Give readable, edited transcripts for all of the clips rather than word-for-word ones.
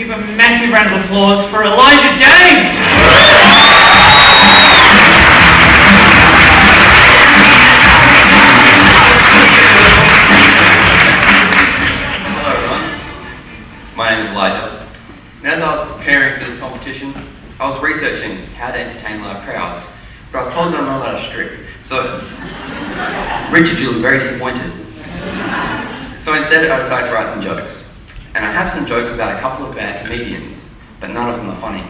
give a massive round of applause for Elijah James. Hello everyone, my name is Elijah, and as I was preparing for this competition, I was researching how to entertain live crowds, but I was told that I'm not allowed to strip. So, Richard, you look very disappointed. So instead I decided to write some jokes. And I have some jokes about a couple of bad comedians, but none of them are funny.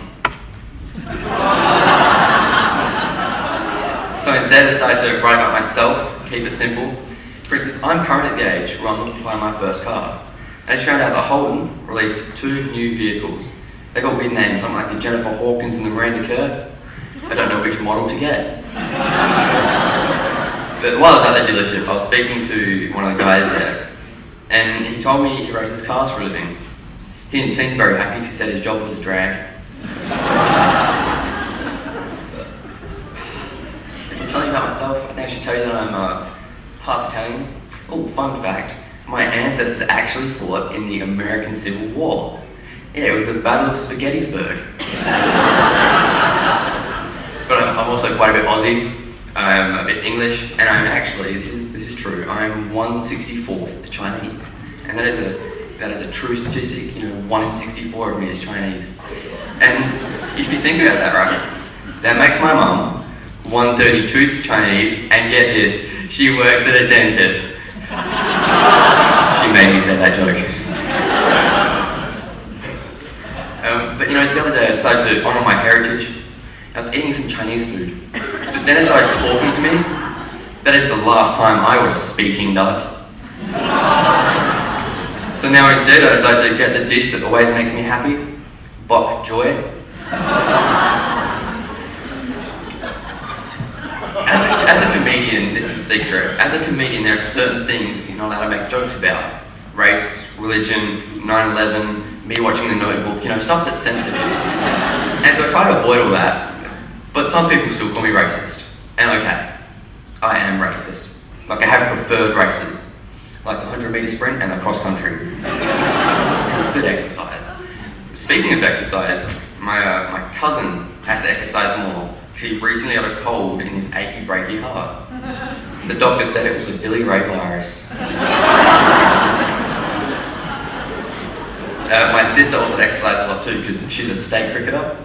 So instead I decided to write about myself, keep it simple. For instance, I'm currently at the age where I'm looking to buy my first car. I just found out that Holden released 2 new vehicles. They got weird names, something like the Jennifer Hawkins and the Miranda Kerr. I don't know which model to get. But while I was at the dealership, I was speaking to one of the guys there, and he told me he races cars for a living. He didn't seem very happy because he said his job was a drag. If I'm telling you about myself, I think I should tell you that I'm half Italian. Oh, fun fact, my ancestors actually fought in the American Civil War. Yeah, it was the Battle of Spaghettisburg. But I'm also quite a bit Aussie, I'm a bit English, and I'm actually, this is true, I'm 1/64th the Chinese. And that is a true statistic, 1 in 64 of me is Chinese. And if you think about that, right, that makes my mum 1/32th Chinese, and get this, she works at a dentist. She made me say that joke. But the other day I decided to honour my heritage. I was eating some Chinese food, but then it started talking to me. That is the last time I ordered speaking duck. So now instead I decided to get the dish that always makes me happy, bok choy. As a comedian, this is a secret, as a comedian there are certain things you're not allowed to make jokes about. Race, religion, 9/11, me watching The Notebook, stuff that's sensitive. And so I try to avoid all that, but some people still call me racist. And okay, I am racist. Like I have preferred races, like the 100-meter sprint and the cross country. Because it's good exercise. Speaking of exercise, my cousin has to exercise more because he recently had a cold in his achy breaky heart. The doctor said it was a Billy Ray virus. My sister also exercises a lot too because she's a state cricketer.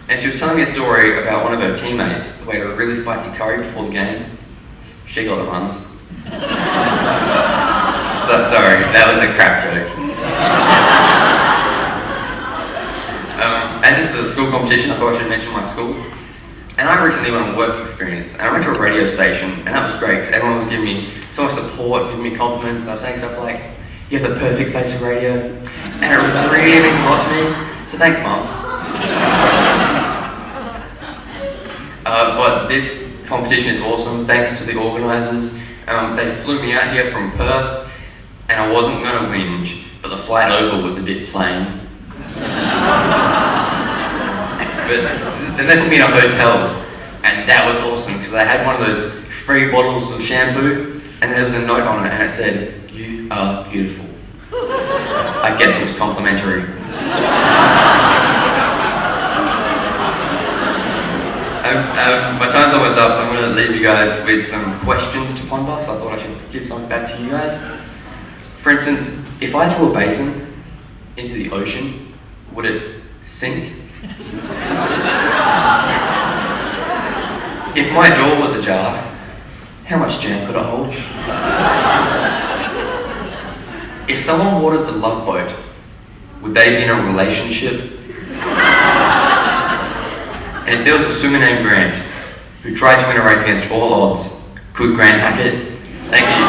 And she was telling me a story about one of her teammates who ate a really spicy curry before the game. She got the runs. So, sorry, that was a crap joke. As this is a school competition, I thought I should mention my school. And I recently went on work experience, and I went to a radio station, and that was great because everyone was giving me so much support, giving me compliments. They were saying stuff like, "You have the perfect face for radio," and it really means a lot to me. So thanks, Mum. But this competition is awesome, thanks to the organisers. They flew me out here from Perth, and I wasn't going to whinge, but the flight over was a bit plain. But then they put me in a hotel, and that was awesome, because I had one of those free bottles of shampoo, and there was a note on it, and it said, "You are beautiful." I guess it was complimentary. My time's almost up, so I'm going to leave you guys with some questions to ponder, so I thought I should give something back to you guys. For instance, if I threw a basin into the ocean, would it sink? If my jaw was a jar, how much jam could I hold? If someone watered the Love Boat, would they be in a relationship? And if there was a swimmer named Grant who tried to win a race against all odds, could Grant hack it? Thank you.